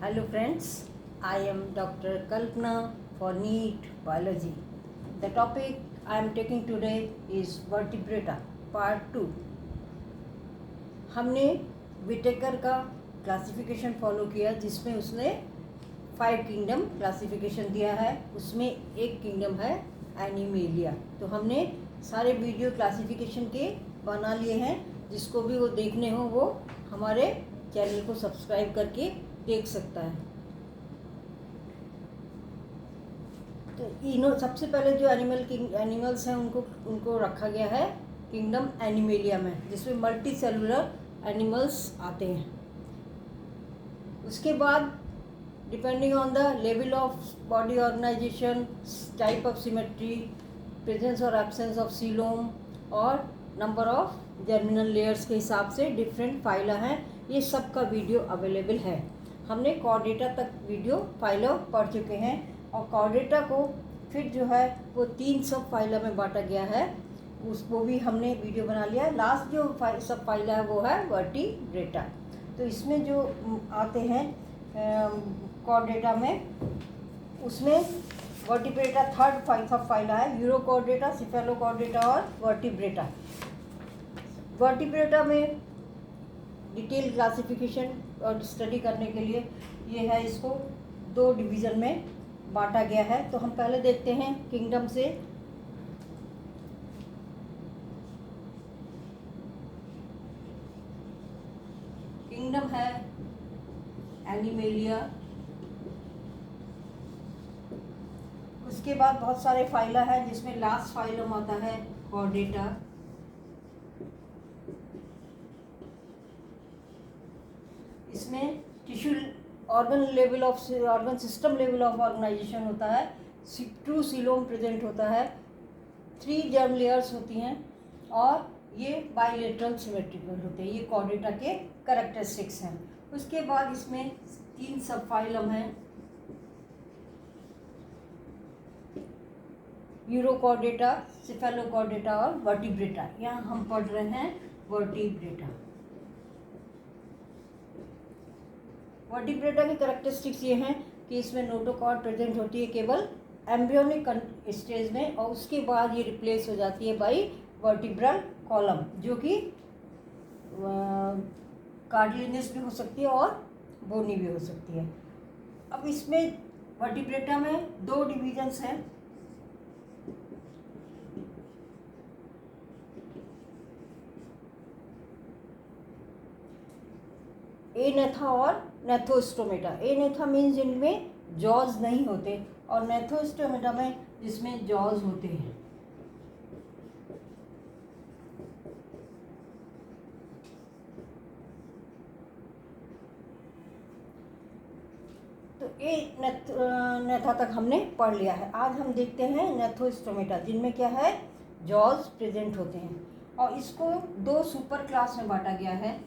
Hello friends, I am Dr. Kalpana for NEET Biology. The topic I am taking today is vertebrata part 2. हमने Whittaker का classification follow किया जिसमें उसने 5 kingdom classification दिया है। उसमें एक किंगडम है एनिमेलिया। तो हमने सारे वीडियो क्लासिफिकेशन के बना लिए हैं। जिसको भी वो देखने हो वो हमारे चैनल को सब्सक्राइब करके देख सकता है। तो सबसे पहले जो एनिमल्स हैं उनको रखा गया है किंगडम एनिमेलिया में, जिसमें मल्टी सेलुलर एनिमल्स आते हैं। उसके बाद depending on the level of body organisation, type of symmetry, presence और एब्सेंस ऑफ सीलोम और नंबर ऑफ जर्मिनल लेयर्स के हिसाब से डिफरेंट फाइला हैं। ये सब का वीडियो अवेलेबल है। हमने कॉर्डेटा तक वीडियो फाइला पढ़ चुके हैं और कॉर्डेटा को फिर जो है वो 3 सब फाइला में बांटा गया है। उसको भी हमने वीडियो बना लिया। लास्ट जो सब फाइला है वो है वर्टिब्रेटा। तो इसमें जो आते हैं कॉर्डेटा में, उसमें वर्टिब्रेटा थर्ड सब फाइला है। यूरोकॉर्डेटा, सिफेलोकॉर्डेटा और वर्टिब्रेटा। वर्टिब्रेटा में डिटेल क्लासिफिकेशन और स्टडी करने के लिए ये है, इसको 2 डिवीज़न में बांटा गया है। तो हम पहले देखते हैं किंगडम से। किंगडम है एनिमेलिया। उसके बाद बहुत सारे फाइला है जिसमें लास्ट फाइलम आता है कॉर्डेटा। इसमें tissue organ system level of organisation होता है। ट्रू सीलोम प्रेजेंट होता है। 3 जर्म लेयर्स होती हैं और ये बाइलेटरल सिमेट्रिकल होते हैं। ये कॉर्डेटा के कैरेक्टरिस्टिक्स हैं। उसके बाद इसमें 3 सब फाइलम हैं, यूरोकॉर्डेटा, सिफेलोकॉर्डेटा और वर्टिब्रेटा। यहाँ हम पढ़ रहे हैं वर्टिब्रेटा। वर्टिब्रेटा की कैरेक्टरिस्टिक्स ये हैं कि इसमें नोटोकॉर्ड प्रेजेंट होती है केवल एम्ब्रियोनिक स्टेज में, और उसके बाद ये रिप्लेस हो जाती है बाई वर्टिब्रल कॉलम, जो कि कार्टिलेजिनस भी हो सकती है और बोनी भी हो सकती है। अब इसमें वर्टिब्रेटा में 2 डिवीजन्स हैं। एनेथा और नेथोस्टोमेटा। एनेथा मीन्स जिनमें जॉज नहीं होते, और नेथोस्टोमेटा में जिसमें जॉज होते हैं। तो नेथा तक हमने पढ़ लिया है। आज हम देखते हैं नेथोस्टोमेटा, जिनमें क्या है, जॉज प्रेजेंट होते हैं। और इसको 2 सुपर क्लास में बांटा गया है।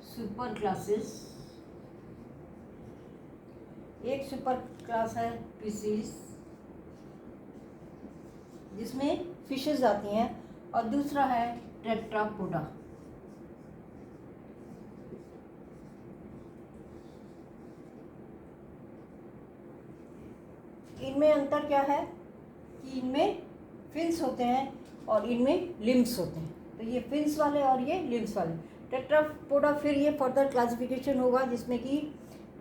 Super classes. एक सुपर क्लास है फिशेस, जिसमें फिशेस आती हैं, और दूसरा है टेट्रापोडा। इनमें अंतर क्या है कि इनमें फिन्स होते हैं और इनमें लिम्स होते हैं। तो ये फिन्स वाले और ये लिम्स वाले। टेट्रापोडा फिर ये फर्दर क्लासिफिकेशन होगा, जिसमें कि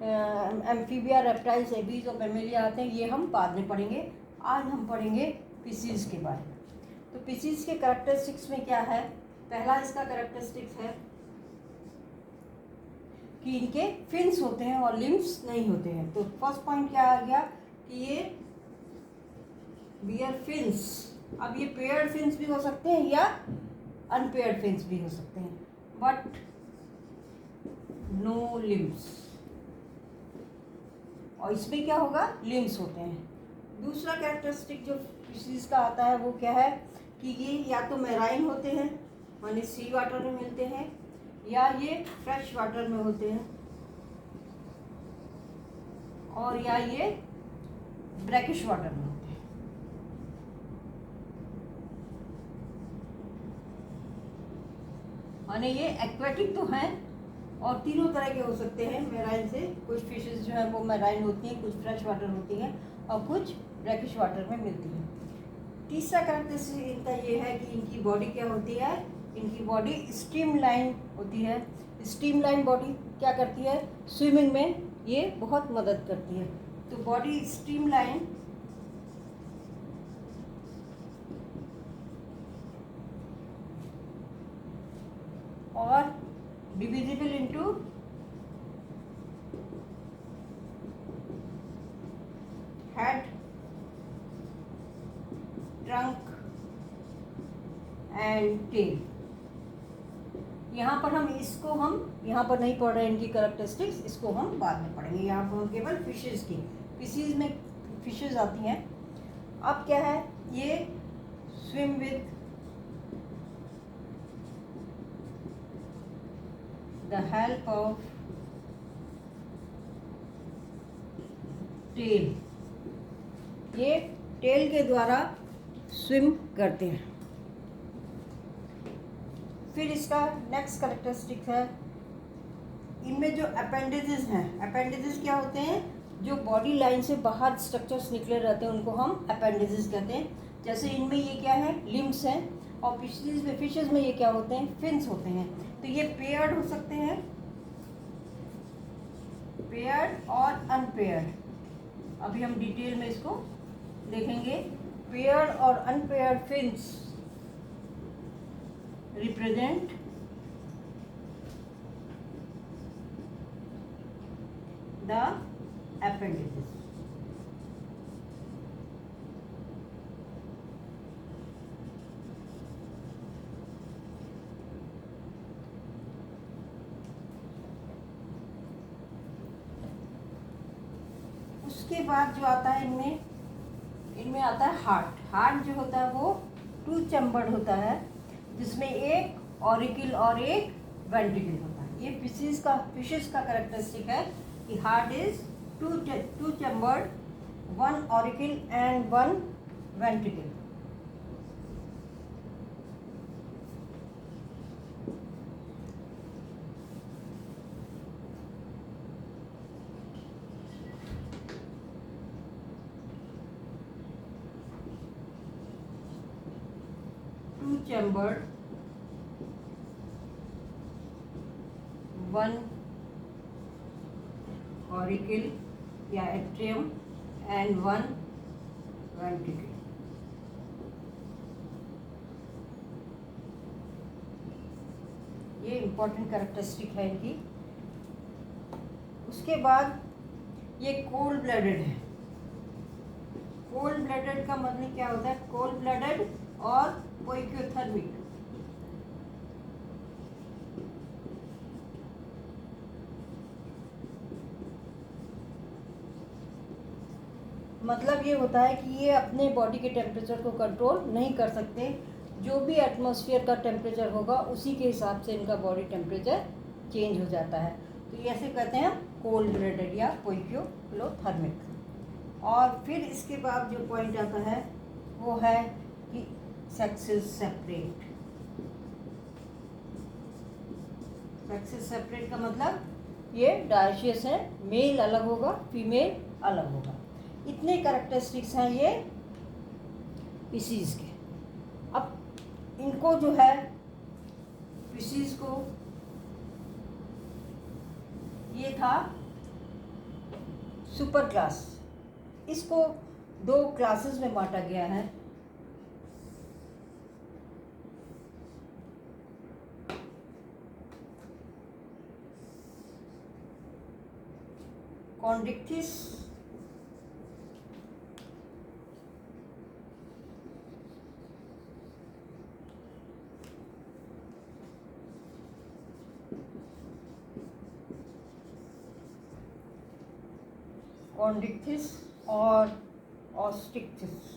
एम्फीबिया, रेप्टाइल्स, एबीज और मैमेलिया आते हैं। ये हम बाद में पढ़ेंगे। आज हम पढ़ेंगे फिशीज के बारे में। तो फिशीज के कैरेक्टरिस्टिक्स में क्या है, पहला इसका कैरेक्टरिस्टिक्स है कि इनके फिन्स होते हैं और लिम्स नहीं होते हैं। तो फर्स्ट पॉइंट क्या आ गया कि ये बियर फिन्स। अब ये पेयर्ड फिन्स भी हो सकते हैं या अनपेयर्ड फिन्स भी हो सकते हैं, बट नो लिम्स। और इसमें क्या होगा, लिम्स होते हैं। दूसरा कैरेक्टरिस्टिक जो फिशेस का आता है वो क्या है कि ये या तो मैराइन होते हैं, माने सी वाटर में मिलते हैं, या ये फ्रेश वाटर में होते हैं, और या ये ब्रैकिश वाटर में होते हैं। माने ये एक्वेटिक तो हैं और तीनों तरह के हो सकते हैं मैराइन से। कुछ फिशेस जो है वो मैराइन होती हैं, कुछ फ्रेश वाटर होती हैं और कुछ ब्रैकिश वाटर में मिलती हैं। तीसरा कैरेक्टरिस्टिक इनका ये है कि इनकी बॉडी क्या होती है, इनकी बॉडी स्ट्रीमलाइन होती है। स्ट्रीमलाइन बॉडी क्या करती है, स्विमिंग में ये बहुत मदद करती है। तो बॉडी स्ट्रीमलाइन और divisible into head, trunk and tail. यहाँ पर हम यहाँ पर नहीं पढ़ रहे हैं इनकी कैरेक्टरिस्टिक्स, इसको हम बाद में पढ़ेंगे। यहाँ पर हम केवल फिशेस की, फिशेस में फिशेस आती हैं। अब क्या है, ये swim with the help of tail, ये टेल के द्वारा स्विम करते हैं। फिर इसका नेक्स्ट कैरेक्टरिस्टिक है, इनमें जो अपेंडिजेस हैं, अपेंडिजेस क्या होते हैं, जो बॉडी लाइन से बाहर स्ट्रक्चर्स निकले रहते हैं उनको हम अपेंडिजेस कहते हैं। जैसे इनमें ये क्या है, लिम्स हैं, और फिशेस में ये क्या होते हैं, फिन्स होते हैं। तो ये पेयर्ड हो सकते हैं, पेयर्ड और अनपेयर्ड। अभी हम डिटेल में इसको देखेंगे। पेयर्ड और unpaired fins represent the appendages. उसके बाद जो आता है इनमें आता है हार्ट। हार्ट जो होता है वो टू चैम्बर्ड होता है, जिसमें एक ऑरिकल और एक वेंट्रिकल होता है। ये फिशेस का कैरेक्टरिस्टिक है कि heart is two chambered, one auricle and one ventricle. Two chambered, one auricle या एट्रियम एंड वन वेंट्रिकल। ये इंपॉर्टेंट कैरेक्टरिस्टिक है इनकी। उसके बाद ये कोल्ड ब्लडेड है। कोल्ड ब्लडेड का मतलब क्या होता है, कोल्ड ब्लडेड और पोइक्योथर्मिक। मतलब ये होता है कि ये अपने बॉडी के टेम्परेचर को कंट्रोल नहीं कर सकते। जो भी एटमॉस्फेयर का टेम्परेचर होगा उसी के हिसाब से इनका बॉडी टेम्परेचर चेंज हो जाता है। तो ये ऐसे कहते हैं कोल्ड ब्लडेड या पोइक्योथर्मिक। और फिर इसके बाद जो पॉइंट आता है वो है कि सेक्सेस सेपरेट। सेक्सेस सेपरेट का मतलब ये डायशियस है, मेल अलग होगा, फीमेल अलग होगा। इतने कैरेक्टरिस्टिक्स हैं ये फिशेस के। अब इनको जो है, फिशेस को ये था सुपर क्लास। इसको दो क्लासेस में बांटा गया है। कॉन्ड्रिक्थिस और ऑस्टिक्थिस।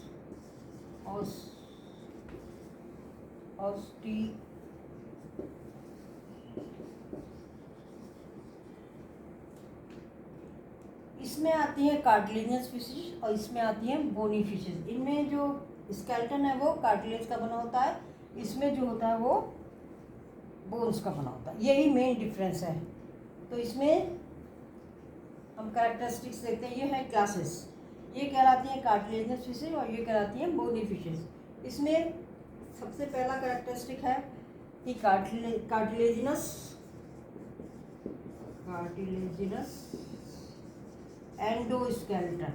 इसमें आती हैं कार्टिलेजिनस फिशेज और इसमें आती हैं बोनी फिशेज। इनमें जो स्केलेटन है वो कार्टिलेज का बना होता है, इसमें जो होता है वो बोन्स का बना होता है। यही मेन डिफरेंस है। तो इसमें हम कैरेक्टरिस्टिक्स देखते हैं। ये है क्लासेस, ये कहलाती हैं कार्टिलेजिनस फिशेज और ये कहलाती हैं बोनी फिशेज। इसमें सबसे पहला कैरेक्टरिस्टिक है कि कार्टिलेजिनस एंडोस्केलेटन,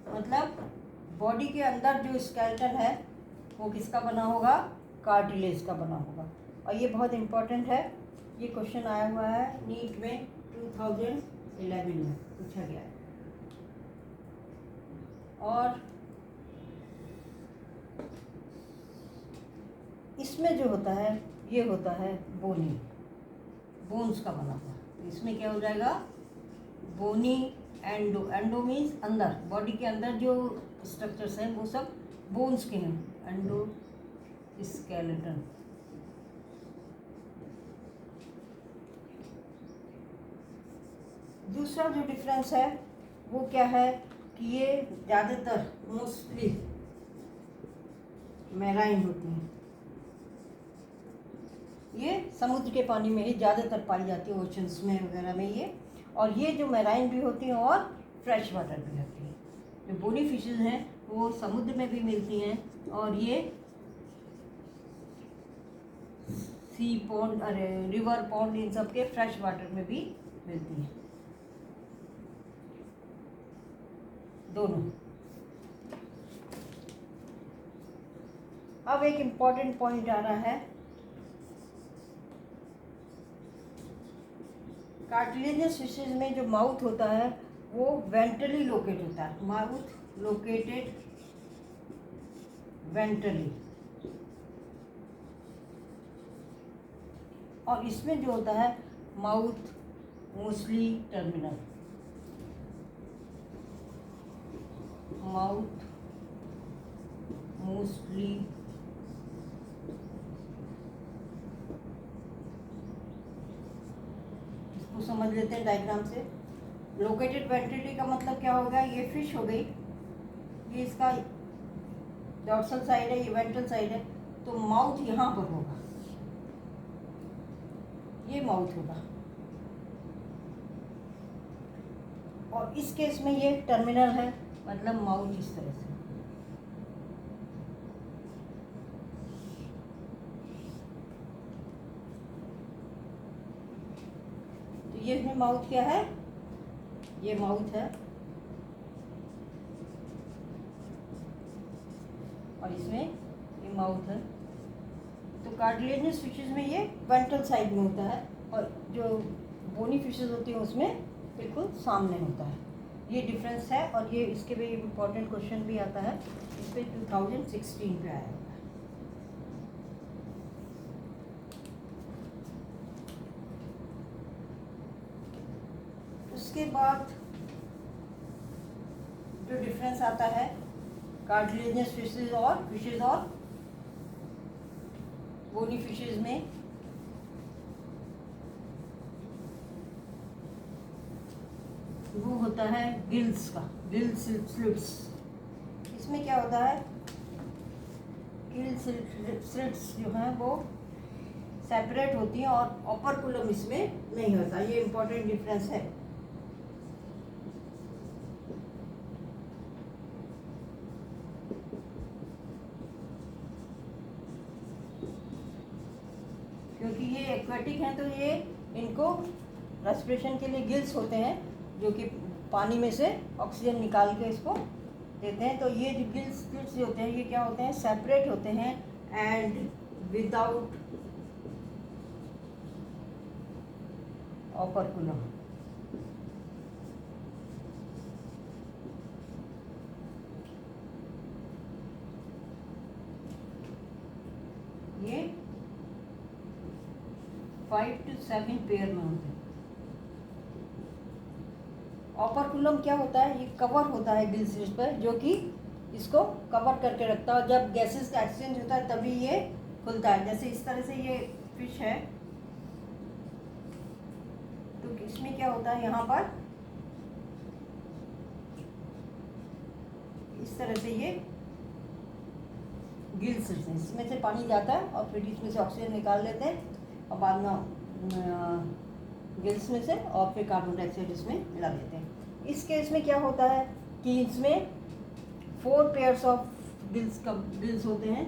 मतलब बॉडी के अंदर जो स्केलेटन है वो किसका बना होगा, कार्टिलेज का बना होगा। और ये बहुत इम्पोर्टेंट है, ये क्वेश्चन आया हुआ है नीट में 2011 में पूछा गया है। और इसमें जो होता है ये होता है बोनी, बोन्स का बना हुआ। इसमें क्या हो जाएगा, बोनी एंडो, एंडो मीन्स अंदर, बॉडी के अंदर जो स्ट्रक्चर्स हैं वो सब बोन्स के हैं, एंडो स्केलेटन। दूसरा जो डिफरेंस है वो क्या है कि ये ज़्यादातर मोस्टली मैराइन होती हैं, ये समुद्र के पानी में ही ज़्यादातर पाई जाती है, ओशंस में वगैरह में ये। और ये जो मैराइन भी होती हैं और फ्रेश वाटर भी होती हैं। जो बोनी फिशेज हैं वो समुद्र में भी मिलती हैं और ये सी पॉन्ड, अरे रिवर पॉन्ड, इन सब के फ्रेश वाटर में भी मिलती हैं, दोनों। अब एक इम्पॉर्टेंट पॉइंट आ रहा है, कार्टिलेजिनस फिशेज में जो माउथ होता है वो वेंट्रली लोकेट होता है, माउथ लोकेटेड वेंट्रली। और इसमें जो होता है mouth mostly terminal, mouth mostly इसको समझ लेते हैं डायग्राम से। लोकेटेड वेंट्रली का मतलब क्या होगा, ये फिश हो गई, ये इसका डॉर्सल साइड है, ये वेंट्रल साइड है, तो माउथ यहाँ पर होगा, ये माउथ होगा। और इस केस में ये टर्मिनल है, मतलब माउथ इस तरह से। तो ये इसमें माउथ क्या है, ये माउथ है और इसमें ये माउथ है। तो कार्टिलेजिनस फिशेज में ये वेंट्रल साइड में होता है और जो बोनी फिशेज होती हैं उसमें बिल्कुल सामने होता है। ये डिफरेंस है। और ये इसके भी इम्पोर्टेंट क्वेश्चन भी आता है, इस पर 2016 पे आया होगा। उसके बाद जो डिफरेंस आता है कार्टिलेजिनस फिशेज और बोनी फिशेज में, वो होता है गिल्स का, गिल स्लिट्स। इसमें क्या होता है, गिल स्लिट्स जो हैं वो सेपरेट होती हैं और ओपर्कुलम इसमें नहीं होता। ये इम्पोर्टेंट डिफरेंस है। क्योंकि ये एक्वेटिक हैं तो ये इनको रेस्पिरेशन के लिए गिल्स होते हैं जो कि पानी में से ऑक्सीजन निकाल के इसको देते हैं। तो ये जो गिल्स जो होते हैं ये क्या होते हैं, सेपरेट होते हैं एंड विदाउट ओपर्कुलम। ये 5 to 7 पेयर में होते हैं। ओपर्कुलम क्या होता है, ये कवर होता है गिल स्लिट्स पर, जो कि इसको कवर करके रखता है। जब गैसेस का एक्सचेंज होता है तभी ये खुलता है। जैसे इस तरह से ये फिश है तो इसमें क्या होता है, यहाँ पर इस तरह से ये गिल्स हैं, इसमें से पानी जाता है और फिर इसमें से ऑक्सीजन निकाल लेते हैं और बाद में गिल्स में से और फिर कार्बन डाइऑक्साइड इसमें मिला देते हैं। इस केस में क्या होता है कि इसमें 4 पेयर्स ऑफ गिल्स होते हैं।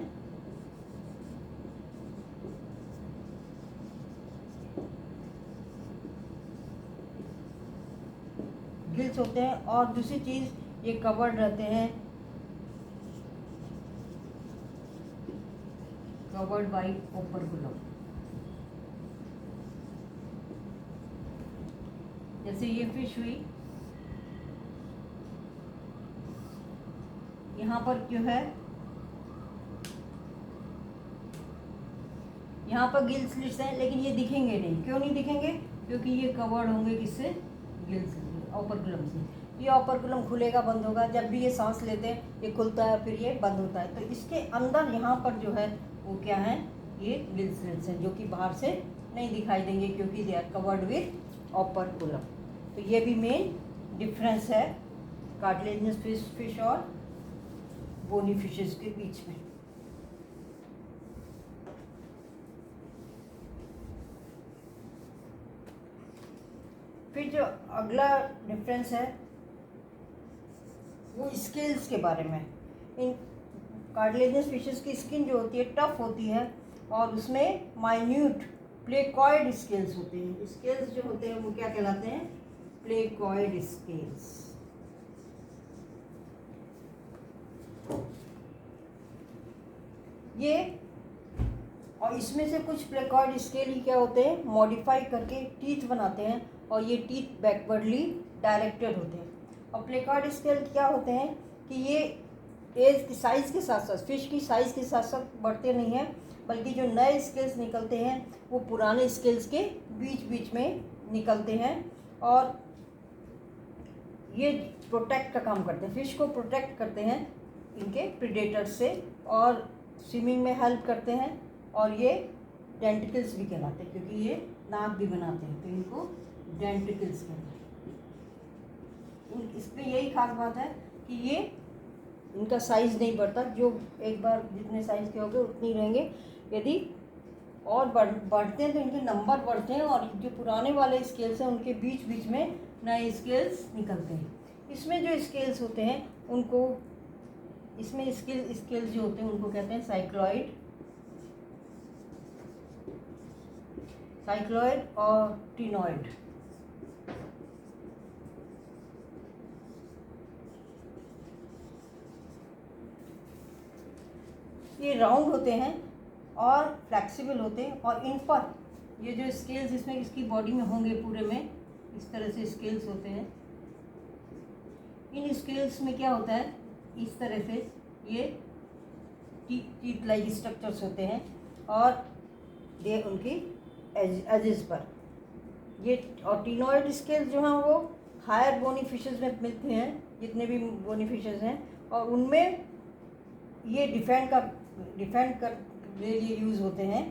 गिल्स होते हैं और दूसरी चीज़ ये कवर्ड रहते हैं, कवर्ड बाय ओपर्कुलम। जैसे ये फिश हुई, यहाँ पर जो है, यहाँ पर गिल स्लिट्स हैं लेकिन ये दिखेंगे नहीं। क्यों नहीं दिखेंगे? क्योंकि ये कवर्ड होंगे किससे? गिल्स, ओपर्कुलम से। ये ओपर्कुलम खुलेगा बंद होगा, जब भी ये सांस लेते हैं ये खुलता है फिर ये बंद होता है। तो इसके अंदर यहाँ पर जो है वो क्या है, ये गिल स्लिट्स हैं जो कि बाहर से नहीं दिखाई देंगे क्योंकि दे आर कवर्ड विथ ओपर्कुलम। तो ये भी मेन डिफरेंस है कार्टिलेजिनस फिश और बोनी फिशेस के बीच में। फिर जो अगला डिफरेंस है वो स्केल्स के बारे में। इन कार्टिलेजिनस फिशेस की स्किन जो होती है टफ होती है और उसमें माइन्यूट प्लेकॉइड स्केल्स होते हैं। स्केल्स जो होते हैं वो क्या कहलाते हैं? Placoid scales. ये और इसमें से कुछ प्लेकॉइड स्केल ही क्या होते हैं, मॉडिफाई करके टीथ बनाते हैं और ये टीथ बैकवर्डली डायरेक्टेड होते हैं। और प्लेकॉइड स्केल क्या होते हैं कि ये एज की साइज़ के साथ साथ, फिश की साइज़ के साथ साथ बढ़ते नहीं हैं, बल्कि जो नए स्केल्स निकलते हैं वो पुराने स्केल्स के बीच बीच में निकलते हैं और ये प्रोटेक्ट का काम करते हैं, फिश को प्रोटेक्ट करते हैं इनके प्रीडेटर्स से और स्विमिंग में हेल्प करते हैं। और ये डेंटिकल्स भी कहलाते हैं क्योंकि ये नाक भी बनाते हैं, तो इनको डेंटिकल्स कहते हैं। इसमें यही खास बात है कि ये इनका साइज़ नहीं बढ़ता, जो एक बार जितने साइज़ के होंगे उतनी रहेंगे। यदि और बढ़ते हैं तो इनके नंबर बढ़ते हैं और जो पुराने वाले स्केल्स हैं उनके बीच बीच में नए स्केल्स निकलते हैं। इसमें जो स्केल्स होते हैं उनको, इसमें स्केल्स जो होते हैं उनको कहते हैं साइक्लॉइड और टिनॉइड। ये राउंड होते हैं और फ्लेक्सिबल होते हैं और इन पर ये जो स्केल्स इसमें इसकी बॉडी में होंगे पूरे में इस तरह से स्केल्स होते हैं। इन स्केल्स में क्या होता है, इस तरह से ये टीथ लाइक स्ट्रक्चर्स होते हैं और ये उनकी एजेस पर ये। और टिनॉइड स्केल्स जो हैं वो हायर बोनी फिशेस में मिलते हैं, जितने भी बोनी फिशेस हैं, और उनमें ये डिफेंड कर के लिए यूज़ होते हैं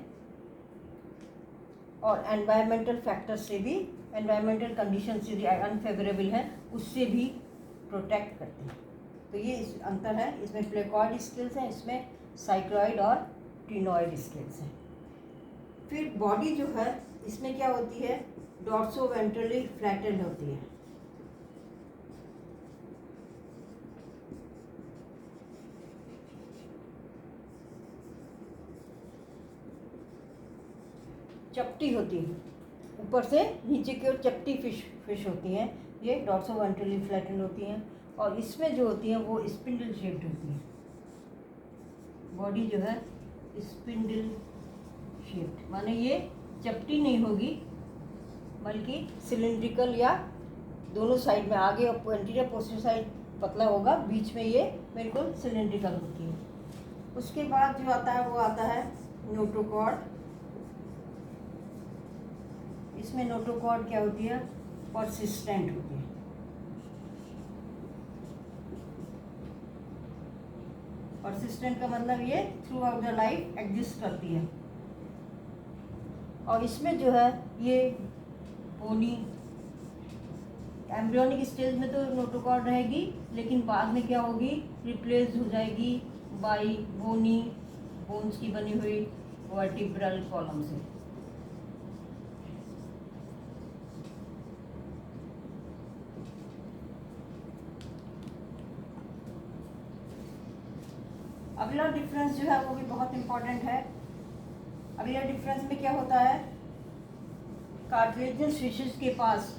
और एनवायरमेंटल फैक्टर्स से भी, एनवायरमेंटल कंडीशन से जो अनफेवरेबल है उससे भी प्रोटेक्ट करते हैं। तो ये इस अंतर है, इसमें प्लेकॉइड स्केल्स हैं, इसमें साइक्लॉइड और टिनॉइड स्केल्स हैं। फिर बॉडी जो है इसमें क्या होती है, डॉर्सोवेंट्रली फ्लैटेंड होती है। चपटी होती है, ऊपर से नीचे की ओर चपटी फिश होती हैं, ये डॉर्सोवेंट्रली फ्लैटेंड होती हैं। और इसमें जो होती हैं वो स्पिंडल शेप्ड होती हैं। बॉडी जो है स्पिंडल शेप्ड, माने ये चपटी नहीं होगी बल्कि सिलिंड्रिकल, या दोनों साइड में आगे और एंटीरियर पोस्टीरियर साइड पतला होगा, बीच में ये बिल्कुल सिलिंड्रिकल होती है। उसके बाद जो आता है वो आता है नोटोकॉर्ड। इसमें नोटोकॉर्ड क्या होती है, परसिस्टेंट होती है। परसिस्टेंट का मतलब ये through out the life exist करती है। और इसमें जो है ये बोनी एम्ब्रियोनिक स्टेज में तो नोटोकॉर्ड रहेगी, लेकिन बाद में क्या होगी, रिप्लेस हो जाएगी बाई बोनी, बोन्स की बनी हुई वर्टिब्रल कॉलम से। अगला डिफरेंस जो है वो भी बहुत इम्पोर्टेंट है। अगला डिफरेंस में क्या होता है, कार्टिलेजिनस फिशेस के पास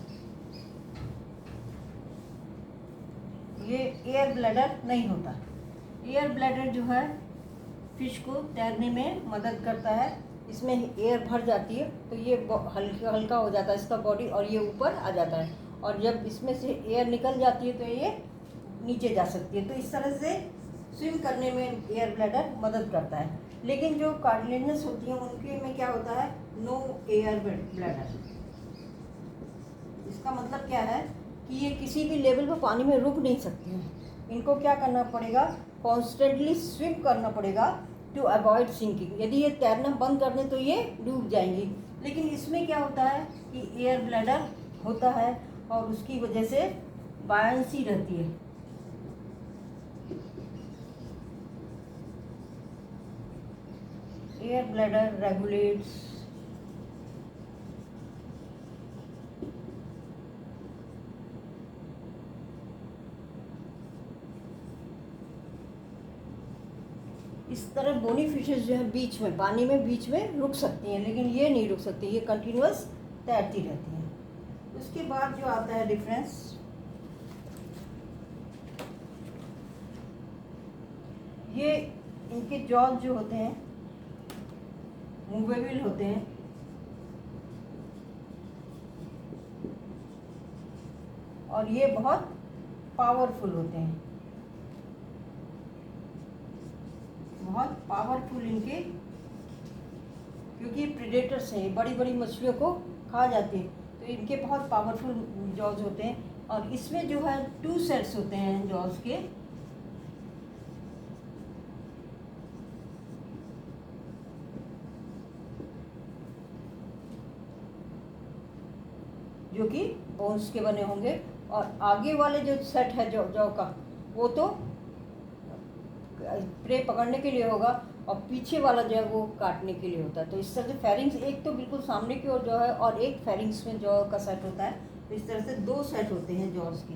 ये एयर ब्लैडर नहीं होता। एयर ब्लैडर जो है फिश को तैरने में मदद करता है, इसमें एयर भर जाती है तो ये हल्का हल्का हो जाता है इसका बॉडी, और ये ऊपर आ जाता है, और जब इसमें से एयर निकल जाती है तो ये नीचे जा सकती है। तो इस तरह से स्विम करने में एयर ब्लैडर मदद करता है। लेकिन जो कार्टिलेजिनस होती हैं उनके में क्या होता है, नो एयर ब्लैडर। इसका मतलब क्या है कि ये किसी भी लेवल पर पानी में रुक नहीं सकती हैं। इनको क्या करना पड़ेगा, कॉन्स्टेंटली स्विम करना पड़ेगा टू अवॉइड सिंकिंग। यदि ये तैरना बंद कर दें तो ये डूब जाएंगी। लेकिन इसमें क्या होता है कि एयर ब्लैडर होता है और उसकी वजह से बायंसी रहती है। एयर ब्लैडर रेगुलेट्स इस तरह बोनी फिशेस जो है बीच में, पानी में बीच में रुक सकती हैं, लेकिन ये नहीं रुक सकती, ये कंटिन्यूअस तैरती रहती हैं। उसके बाद जो आता है डिफरेंस, ये इनके जॉज जो होते हैं मूवेबल होते हैं, और ये बहुत पावरफुल होते हैं, बहुत पावरफुल इनके, क्योंकि प्रेडेटर्स हैं, बड़ी बड़ी मछलियों को खा जाते हैं, तो इनके बहुत पावरफुल जॉज होते हैं। और इसमें जो है 2 सेट्स होते हैं जॉज के, जो कि बोन्स के बने होंगे, और आगे वाले जो सेट है जॉ का वो तो प्रे पकड़ने के लिए होगा, और पीछे वाला जो है वो काटने के लिए होता है। तो इस तरह से फेरिंग्स एक तो बिल्कुल सामने की ओर जो है, और एक फेरिंग्स में जॉ का सेट होता है। तो इस तरह से 2 सेट होते हैं जॉज के।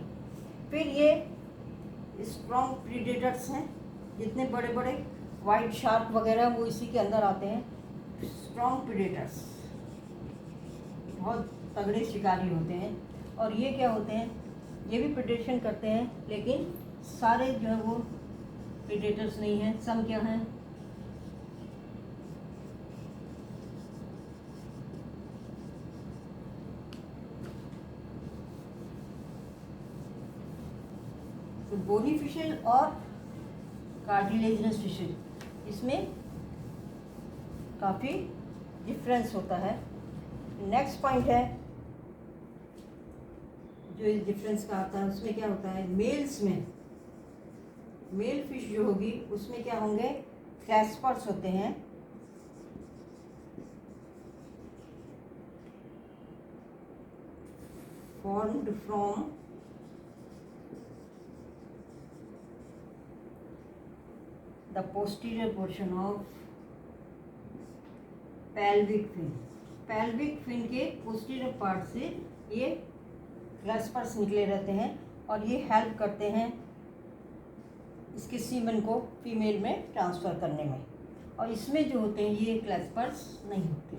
फिर ये स्ट्रॉन्ग प्रीडेटर्स हैं, जितने बड़े बड़े वाइट शार्क वगैरह वो इसी के अंदर आते हैं। स्ट्रॉन्ग प्रीडेटर्स बहुत तगड़े शिकारी होते हैं, और ये क्या होते हैं, ये भी प्रेडेशन करते हैं, लेकिन सारे जो है वो प्रेडेटर्स नहीं हैं। सम क्या हैं, तो बोनी फिशेज और कार्टिलेजिनस फिशेज, इसमें काफ़ी डिफरेंस होता है। नेक्स्ट पॉइंट है जो इस डिफरेंस का आता है, उसमें क्या होता है, मेल्स में, मेल फिश जो होगी उसमें क्या होंगे, क्लैस्पर्स होते हैं, formed from the posterior portion of pelvic fin. Pelvic fin के पोस्टीरियर पार्ट से ये क्लैस्पर्स निकले रहते हैं, और ये हेल्प करते हैं इसके सीमन को फीमेल में ट्रांसफ़र करने में। और इसमें जो होते हैं ये क्लैस्पर्स नहीं होते।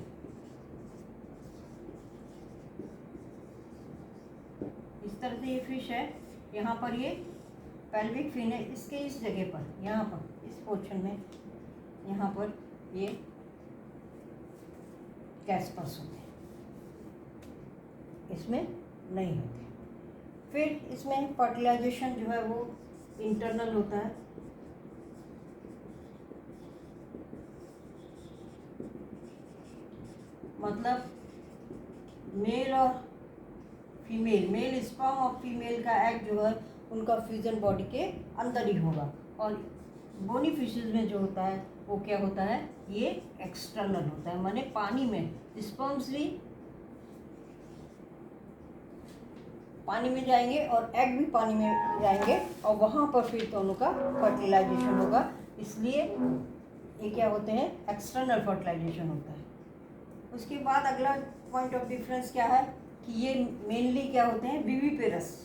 इस तरह से ये फिश है, यहाँ पर ये पेल्विक फिन है, इसके इस जगह पर, यहाँ पर इस पोर्शन में, यहाँ पर ये क्लैस्पर्स होते हैं, इसमें नहीं होते। फिर इसमें फर्टिलाइजेशन जो है वो इंटरनल होता है, मतलब मेल और फीमेल, मेल स्पर्म और फीमेल का एग जो है उनका फ्यूजन बॉडी के अंदर ही होगा। और बोनी फिशेज में जो होता है वो क्या होता है, ये एक्सटर्नल होता है, माने पानी में स्पर्म्स भी पानी में जाएंगे और एग भी पानी में जाएंगे और वहाँ पर फिर दोनों का फर्टिलाइजेशन होगा। इसलिए ये क्या होते हैं, एक्सटर्नल फर्टिलाइजेशन होता है। उसके बाद अगला पॉइंट ऑफ डिफरेंस क्या है कि ये मेनली क्या होते हैं, विविपेरस।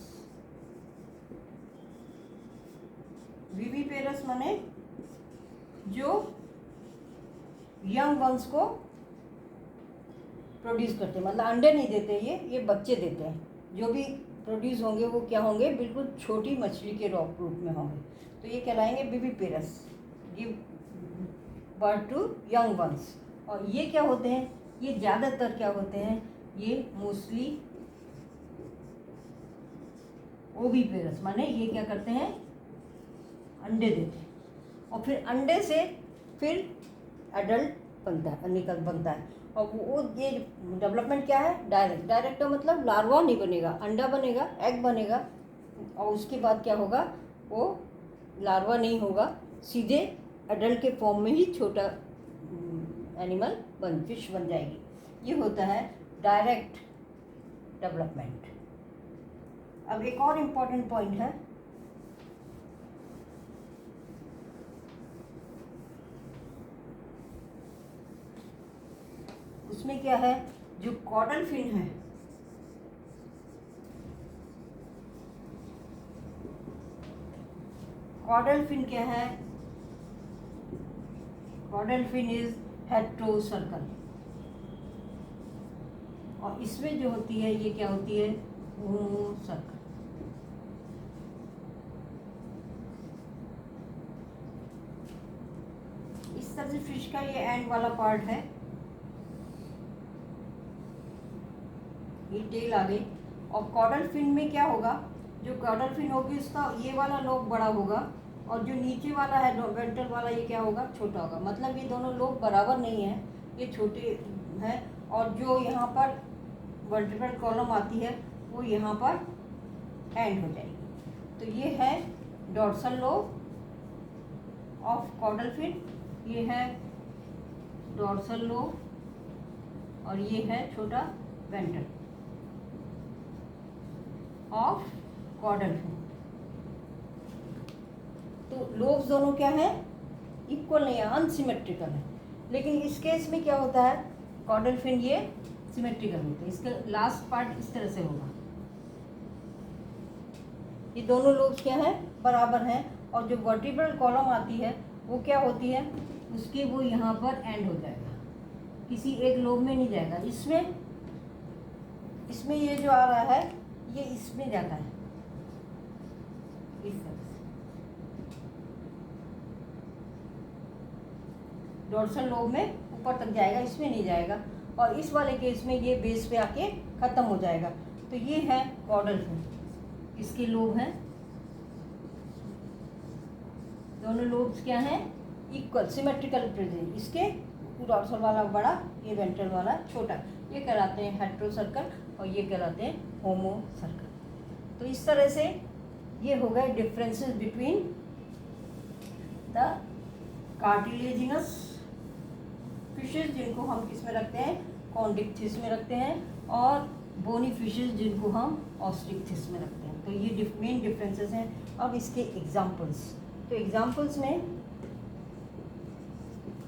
विविपेरस माने जो यंग वंस को प्रोड्यूस करते हैं, मतलब अंडे नहीं देते, ये बच्चे देते हैं। जो भी प्रोड्यूस होंगे वो क्या होंगे, बिल्कुल छोटी मछली के रूप में होंगे, तो ये कहलाएंगे viviparous, give birth to young ones. और ये क्या होते हैं, ये ज़्यादातर क्या होते हैं, ये मोस्टली ओविपेरस, माने ये क्या करते हैं, अंडे देते हैं और फिर अंडे से फिर एडल्ट बनता है। और वो ये डेवलपमेंट क्या है, डायरेक्ट तो मतलब लार्वा नहीं बनेगा, अंडा बनेगा, एग बनेगा और उसके बाद क्या होगा, वो लार्वा नहीं होगा, सीधे एडल्ट के फॉर्म में ही छोटा एनिमल फिश बन जाएगी। ये होता है डायरेक्ट डेवलपमेंट। अब एक और इम्पॉर्टेंट पॉइंट है, उसमें क्या है, जो कॉडल फिन है, कॉडल फिन क्या है, कॉडल फिन इज हेट्रोसर्कल। और इसमें जो होती है ये क्या होती है, होमोसर्कल। इस तरह से फिश का ये एंड वाला पार्ट है, ये टेल आ गई। और कॉडल फिन में क्या होगा, जो कॉडल फिन होगी उसका ये वाला लोब बड़ा होगा और जो नीचे वाला है वेंट्रल वाला ये क्या होगा, छोटा होगा। मतलब ये दोनों लोब बराबर नहीं है, ये छोटे हैं। और जो यहाँ पर वर्टिब्रल कॉलम आती है वो यहाँ पर एंड हो जाएगी। तो ये है dorsal lobe of caudal fin, ये है डॉर्सल लोब और ये है छोटा वेंट्रल ऑफ कॉडल फिन। तो लोब्स दोनों क्या है, इक्वल नहीं है, अनसिमेट्रिकल है। लेकिन इस केस में क्या होता है, कॉडल फिन ये सिमेट्रिकल होते हैं। इसका लास्ट पार्ट इस तरह से होगा, ये दोनों लोब्स क्या है, बराबर हैं। और जो वर्टिब्रल कॉलम आती है वो क्या होती है, उसके वो यहाँ पर एंड हो जाएगा, किसी एक लोब में नहीं जाएगा। इसमें ये जो आ रहा है ये इसमें जाता है, इस तरह से डोर्सल लोब में ऊपर तक जाएगा, इसमें नहीं जाएगा। और इस वाले केस में ये बेस पे आके ख़त्म हो जाएगा। तो ये है कॉडल फिन, इसके लोब हैं, दोनों लोब्स क्या हैं, इक्वल सिमेट्रिकल प्रेजेंट। इसके डोर्सल वाला बड़ा, ये वेंट्रल वाला छोटा, ये कहलाते हैं हेट्रोसर्कल और ये कहलाते हैं होमोसर्कल। तो इस तरह से ये हो गए differences between the cartilaginous fishes, जिनको हम किस में रखते हैं, कॉन्डिक्थिस में रखते हैं, और बोनी फिशेस जिनको हम ऑस्ट्रिक्थिस में रखते हैं। तो ये मेन डिफरेंसेस हैं। अब इसके एग्जांपल्स, तो एग्जांपल्स में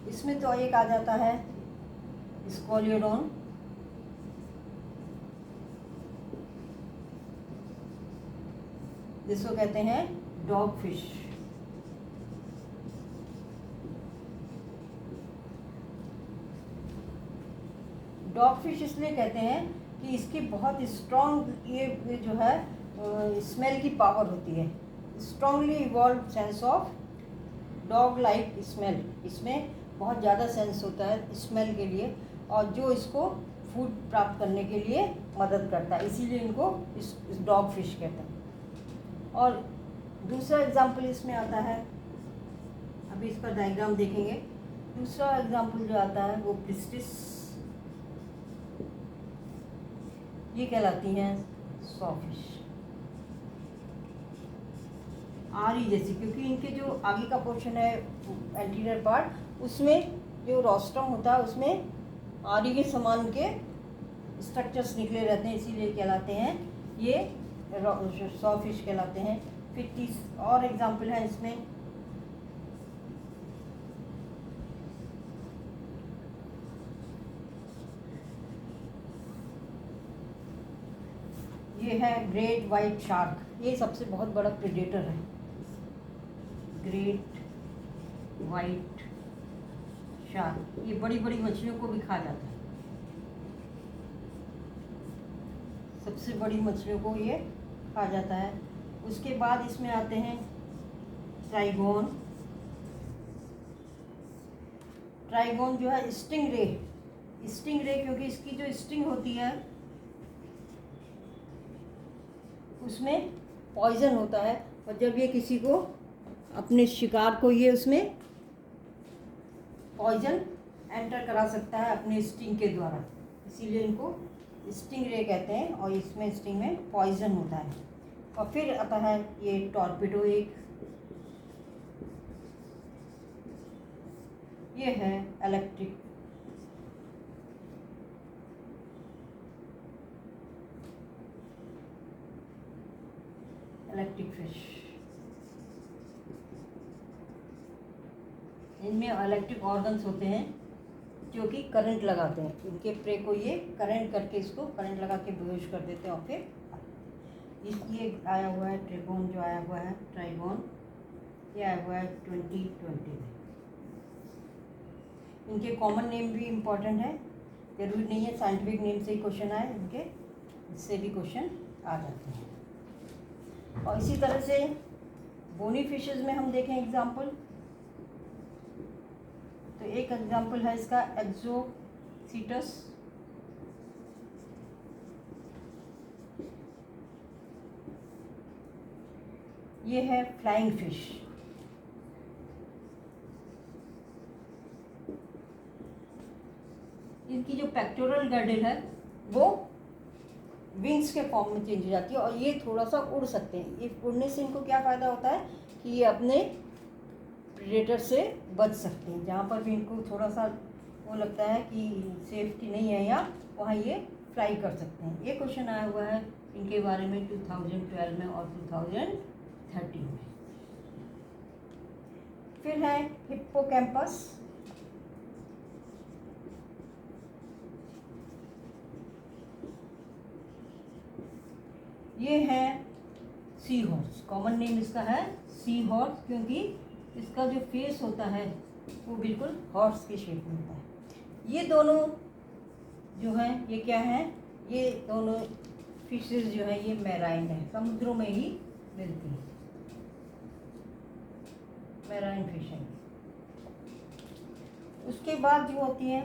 इसमें तो एक आ जाता है स्कोलियोडोन, जिसको कहते हैं डॉग फिश। डॉग फिश इसलिए कहते हैं कि इसकी बहुत स्ट्रॉन्ग ये जो है स्मेल की पावर होती है, strongly evolve sense of dog like smell. इसमें बहुत ज़्यादा सेंस होता है स्मेल के लिए, और जो इसको फूड प्राप्त करने के लिए मदद करता है, इसीलिए इनको इस डॉग फिश कहते हैं। और दूसरा एग्जाम्पल इसमें आता है, अभी इसका डायग्राम देखेंगे। दूसरा एग्जाम्पल जो आता है वो प्रिस्टिस, ये कहलाती हैं सॉफिश, आरी जैसी, क्योंकि इनके जो आगे का पोर्शन है एंटीरियर पार्ट, उसमें जो रोस्ट्रम होता है उसमें आरी के समान के स्ट्रक्चर्स निकले रहते हैं, इसीलिए कहलाते हैं ये सॉ फिश कहलाते हैं। फिर 30 और एग्जाम्पल हैं इसमें। ये है ग्रेट वाइट शार्क, ये सबसे बहुत बड़ा प्रेडेटर है। ग्रेट वाइट शार्क ये बड़ी बड़ी मछलियों को भी खा जाता है, सबसे बड़ी मछलियों को ये खा जाता है। उसके बाद इसमें आते हैं ट्राइगोन। ट्राइगोन जो है स्टिंग रे, क्योंकि इसकी जो स्टिंग होती है उसमें पॉइजन होता है, और जब ये किसी को अपने शिकार को ये उसमें पॉइजन एंटर करा सकता है अपने स्टिंग के द्वारा, इसीलिए इनको स्टिंग रे कहते हैं। और इसमें स्टिंग में पॉइजन होता है। और फिर आता है ये टॉर्पिडो, एक ये है इलेक्ट्रिक फिश। इनमें इलेक्ट्रिक ऑर्गन्स होते हैं जो कि करंट लगाते हैं, इनके प्रे को ये करंट करके इसको करंट लगा के बेहोश कर देते हैं। और फिर ये आया हुआ है ट्राइगोन, जो आया हुआ है ट्राइगोन, ये आया हुआ है 2020 में। इनके कॉमन नेम भी इम्पॉर्टेंट है, जरूरी नहीं है साइंटिफिक नेम से ही क्वेश्चन आए, इनके इससे भी क्वेश्चन आ जाते हैं। और इसी तरह से बोनी फिशेस में हम देखें एग्जाम्पल, तो एक एग्जाम्पल है इसका एक्सोसीटस। ये है फ्लाइंग फिश। इनकी जो पेक्टोरल गर्डल है वो विंग्स के फॉर्म में चेंज हो जाती है, और ये थोड़ा सा उड़ सकते हैं। ये उड़ने से इनको क्या फ़ायदा होता है कि ये अपने प्रेडेटर से बच सकते हैं। जहाँ पर भी इनको थोड़ा सा वो लगता है कि सेफ्टी नहीं है या वहाँ ये फ्लाई कर सकते हैं। ये क्वेश्चन आया हुआ है इनके बारे में 2012 में और 2013 में। फिर है हिप्पोकैम्पस। ये है सी हॉर्स, कॉमन नेम इसका है सी हॉर्स, क्योंकि इसका जो फेस होता है वो बिल्कुल हॉर्स के शेप में होता है। ये दोनों जो हैं ये क्या हैं, ये दोनों फिशेस जो है ये मैराइन है, समुद्रों में ही मिलती है, मैराइन फिश है। उसके बाद जो होती हैं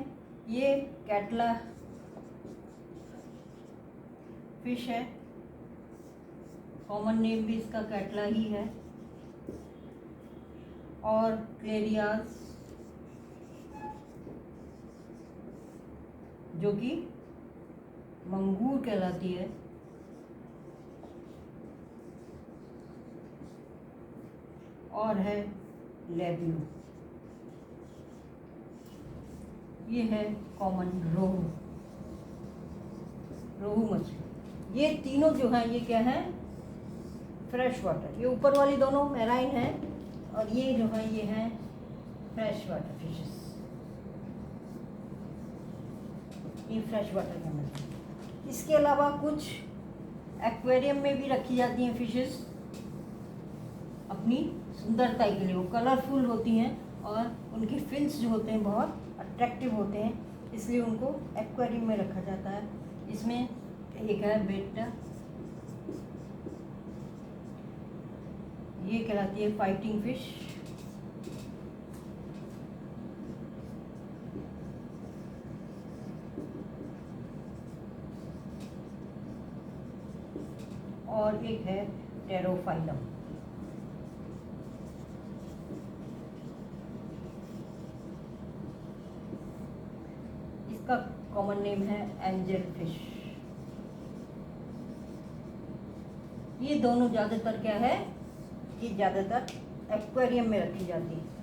ये कैटला फिश है, कॉमन नेम भी इसका कैटला ही है। और क्लेरियास जो कि मंगूर कहलाती है। और है लेबियो, ये है कॉमन रोहू मछली। ये तीनों जो हैं ये क्या है, फ्रेश वाटर। ये ऊपर वाली दोनों मैराइन हैं, और ये जो है ये हैं फ्रेश वाटर फिशेस। ये फ्रेश वाटर में मिलती है। इसके अलावा कुछ एक्वेरियम में भी रखी जाती हैं फिशेस अपनी सुंदरता के लिए। वो कलरफुल होती हैं और उनके फिन्स जो होते हैं बहुत अट्रैक्टिव होते हैं, इसलिए उनको एक्वेरियम में रखा जाता है। इसमें एक है बेटा, ये कहलाती है फाइटिंग फिश। और एक है टेरोफाइलम। इसका कॉमन नेम है एंजल फिश। ये दोनों ज़्यादातर क्या है कि ज़्यादातर एक्वेरियम में रखी जाती है।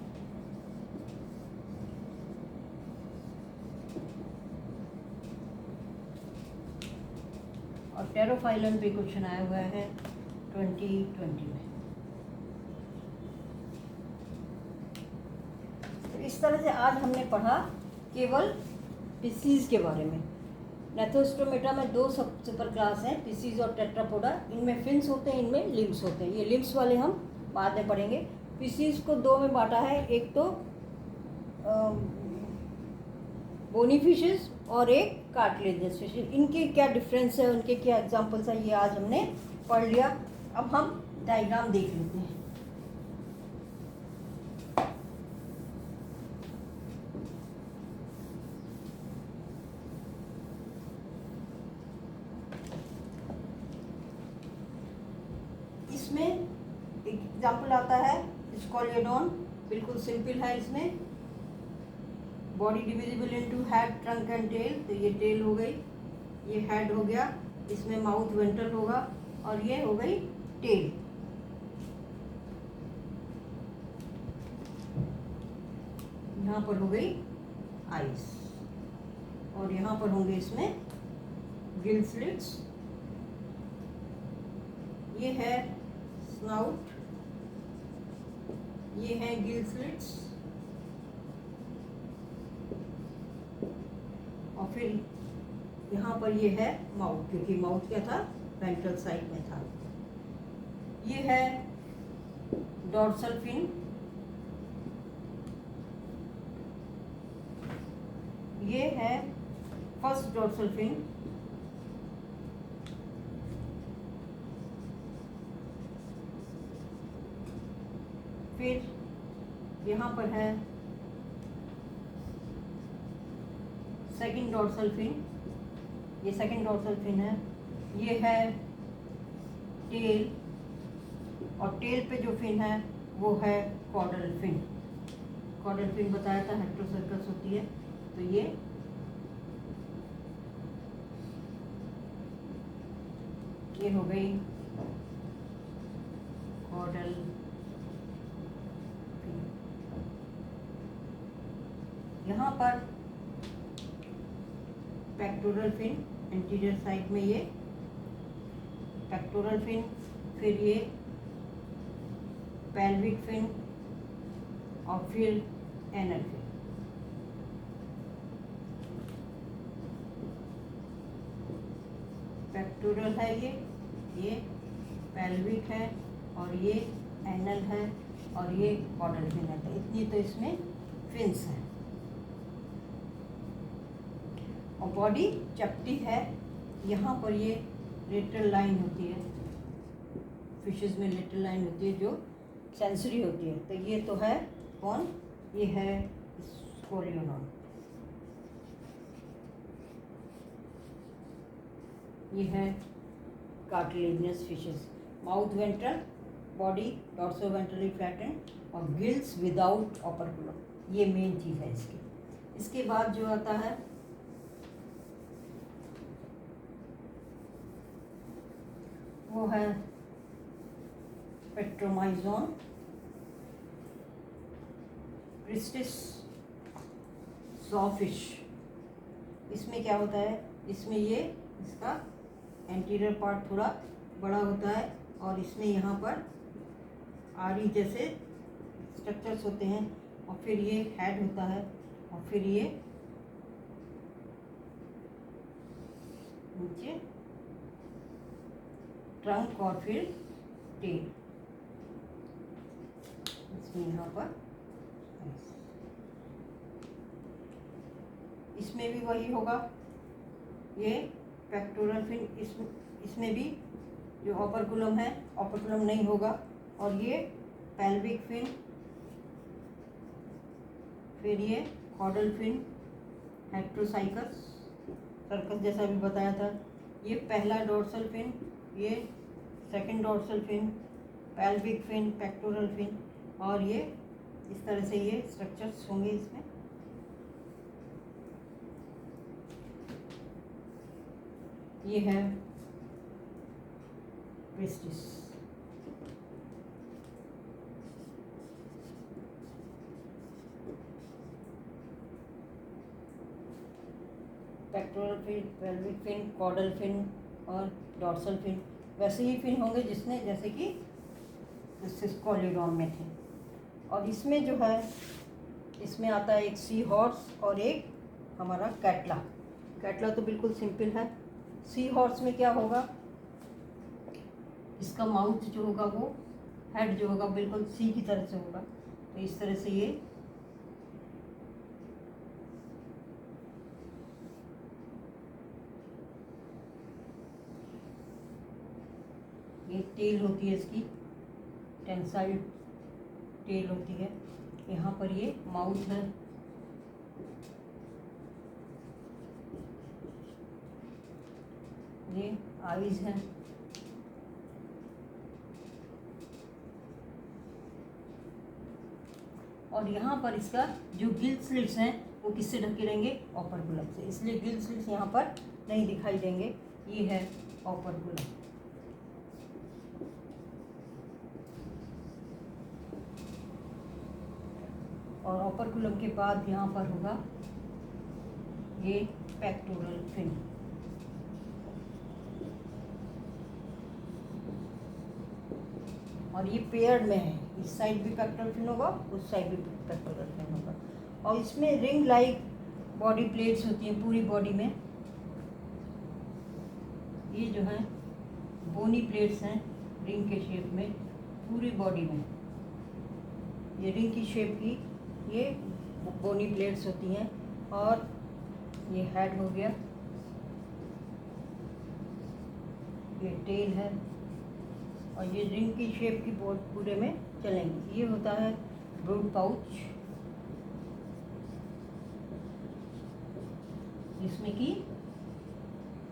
और टेरोफाइलन पे क्वेश्चन आया हुआ है 2020 में। तो इस तरह से आज हमने पढ़ा केवल पिसीज के बारे में। नेथोस्टोमेटा में दो सब सुपर क्लास हैं, पिसीज और टेट्रापोडा। इनमें फिन्स होते हैं, इनमें लिम्स होते हैं। ये लिम्स वाले हम बाद में पढ़ेंगे। पिसीज को दो में बांटा है, एक तो बोनी फिशेस और एक कार्टिलेजियस फिशेस। इनके क्या डिफरेंस है, उनके क्या एग्जांपल्स हैं, ये आज हमने पढ़ लिया। अब हम डायग्राम देख लेते हैं। इसमें एग्जाम्पल आता है स्कॉलियोडॉन, बिल्कुल सिंपल है। इसमें body divisible into head, trunk and tail. तो ये टेल हो गई, ये हेड हो गया, इसमें माउथ वेंट्रल होगा और ये हो गई टेल। यहाँ पर हो गई आइस और यहाँ पर होंगे इसमें गिल स्लिट्स। ये है स्नाउट, ये है गिल स्लिट्स और फिर यहाँ पर ये है माउथ, क्योंकि माउथ क्या था, वेंट्रल साइड में था। ये है डॉर्सल फिन, ये है फर्स्ट डॉर्सल फिन, फिर यहाँ पर है सेकंड डॉर्सल फिन, ये सेकंड डॉर्सल फिन है। ये है टेल और टेल पे जो फिन है वो है कॉर्डल फिन। कॉर्डल फिन बताया था हेट्रोसर्कस होती है। तो ये हो गई कॉर्डल फिन। यहाँ पर पेक्टोरल फिन, एंटीरियर साइड में ये पेक्टोरल फिन, फिर ये पेल्विक फिन और फिर एनल फिन। पेक्टोरल है ये पेल्विक है और ये एनल है और ये कॉर्डल फिन है। तो इतनी तो इसमें फिन्स हैं। और बॉडी चपटी है। यहाँ पर ये लेटरल लाइन होती है, फिशेस में लेटरल लाइन होती है जो सेंसरी होती है। तो ये तो है कौन, ये है स्कॉलियोडॉन। ये है cartilaginous fishes. Mouth ventral, body dorso ventrally flattened और गिल्स विदाउट ऑपरकुलम। ये मेन चीज़ है इसकी। इसके बाद जो आता है वो है पेट्रोमाइजोन, क्रिस्टिस सॉफिश। इसमें क्या होता है, इसमें ये इसका एंटीरियर पार्ट थोड़ा बड़ा होता है और इसमें यहाँ पर आरी जैसे स्ट्रक्चर्स होते हैं और फिर ये हेड होता है और फिर ये नीचे ट्रंक और फिर टेल। इसमें यहाँ पर इसमें भी वही होगा, ये पेक्टोरल फिन। इसमें भी जो ऑपरकुलम है, ऑपरकुलम नहीं होगा। और ये पेल्विक फिन, फिर ये कॉर्डल फिन, हेट्रोसाइकस सर्कस जैसा भी बताया था। ये पहला डोर्सल फिन, ये second dorsal fin, pelvic fin, pectoral fin और ये इस तरह से ये स्ट्रक्चर्स होंगे इसमें। ये है क्रिस्टिस। Pectoral fin, pelvic fin, caudal fin और डॉर्सल फिन वैसे ही फिन होंगे जिसने जैसे कि सिस्कोलिडॉन में थे। और इसमें जो है, इसमें आता है एक सी हॉर्स और एक हमारा कैटला। कैटला तो बिल्कुल सिंपल है। सी हॉर्स में क्या होगा, इसका माउथ जो होगा वो, हेड जो होगा बिल्कुल सी की तरह से होगा। तो इस तरह से ये टेल होती है इसकी, टेंसाइल टेल होती है। यहाँ पर ये माउथ है, ये आईज है, और यहाँ पर इसका जो गिल स्लिट्स हैं वो किससे ढके रहेंगे, ऑपरकुलम से, इसलिए गिल स्लिट्स यहाँ पर नहीं दिखाई देंगे। ये है ऑपरकुलम। और ऑपरकुलम के बाद यहाँ पर होगा ये पेक्टोरल फिन। और ये पेयर्ड में है, इस साइड भी पेक्टोरल फिन होगा, उस साइड भी पेक्टोरल फिन होगा। और इसमें रिंग लाइक बॉडी प्लेट्स होती हैं पूरी बॉडी में। ये जो है बोनी प्लेट्स हैं रिंग के शेप में पूरी बॉडी में। ये रिंग की शेप की ये बोनी प्लेट्स होती हैं। और ये हेड हो गया, ये टेल है, और ये रिंग की शेप की बोर्ड पूरे में चलेंगे। ये होता है ब्रूड पाउच, जिसमें कि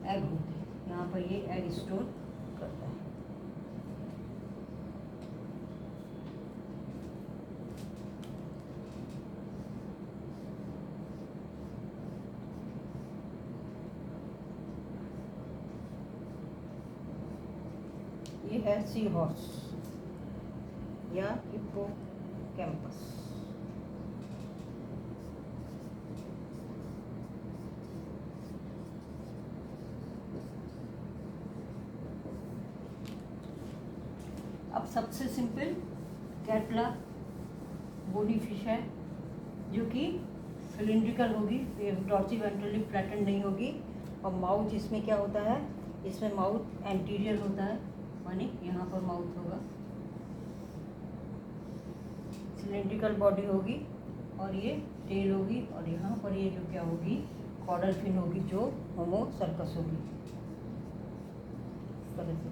एग होते हैं। यहाँ पर ये एग स्टोर करता है। ये है सी हॉर्स या हिप्पोकैम्पस। अब सबसे सिंपल कैटला बोनी फिश है, जो कि सिलिंड्रिकल होगी, डॉर्सिवेंट्रली फ्लैटेंड नहीं होगी। और माउथ इसमें क्या होता है, इसमें माउथ एंटीरियर होता है, माने यहाँ पर माउथ होगा, सिलिंड्रिकल बॉडी होगी, और ये टेल होगी, और यहाँ पर ये जो क्या होगी, कॉर्डल फिन होगी, जो होमो सर्कस होगी इस तरह से।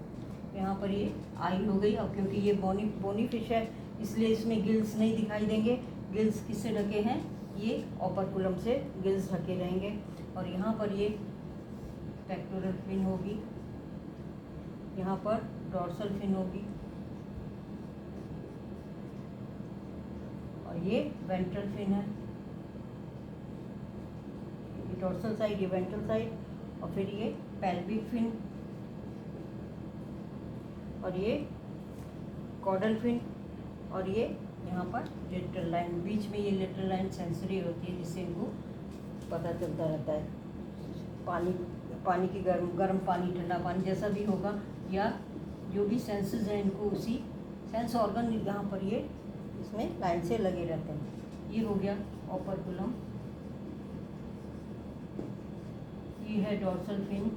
यहाँ पर ये आई हो गई। और क्योंकि ये बोनी फिश है, इसलिए इसमें गिल्स नहीं दिखाई देंगे। गिल्स किससे ढके हैं, ये ऑपरकुलम से गिल्स ढके रहेंगे। और यहाँ पर ये पेक्टोरल फिन होगी, यहाँ पर डॉर्सल फिन होगी, और ये वेंट्रल फिन है। ये डॉर्सल साइड, ये वेंट्रल साइड, और फिर ये पेल्विक फिन, और ये कॉर्डल फिन, और ये यहाँ पर लेटरल लाइन, बीच में ये लेटरल लाइन सेंसरी होती है, जिससे इनको पता चलता रहता है पानी की गर्म पानी, ठंडा पानी जैसा भी होगा, या जो भी सेंसेस हैं इनको उसी सेंस ऑर्गन यहाँ पर ये इसमें लाइन से लगे रहते हैं। ये हो गया ऑपरकुलम। ये है डॉर्सल फिन,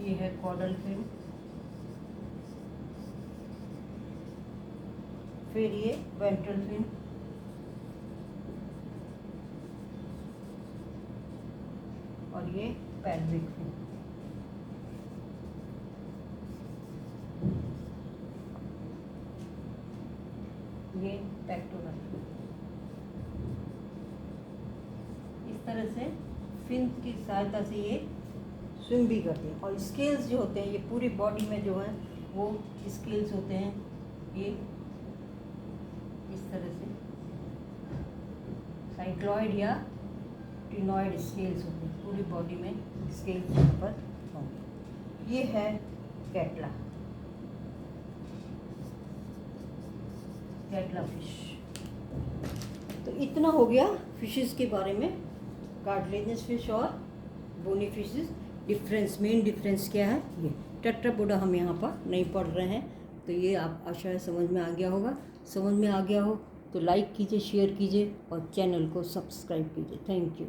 ये है कॉर्डल फिन, फिर ये वेंट्रल फिन, और ये पेल्विक फिन। ये पेक्टोरल फिन। इस तरह से फिन की सहायता से ये स्विम भी करते हैं। और स्केल्स जो होते हैं, ये पूरी बॉडी में जो है वो स्केल्स होते हैं, ये इस तरह से साइक्लॉइड या टिनॉइड स्केल्स होते हैं, पूरी बॉडी में स्केल्स यहाँ पर होंगे। ये है कैटला फिश। तो इतना हो गया फिशेस के बारे में, कार्टिलेजिनस फिश और bony fishes. Difference, main difference क्या है, ये टेट्रापोडा हम यहाँ पर नहीं पढ़ रहे हैं। तो ये आप आशा है समझ में आ गया होगा। समझ में आ गया हो तो लाइक कीजिए, शेयर कीजिए और चैनल को सब्सक्राइब कीजिए। Thank you.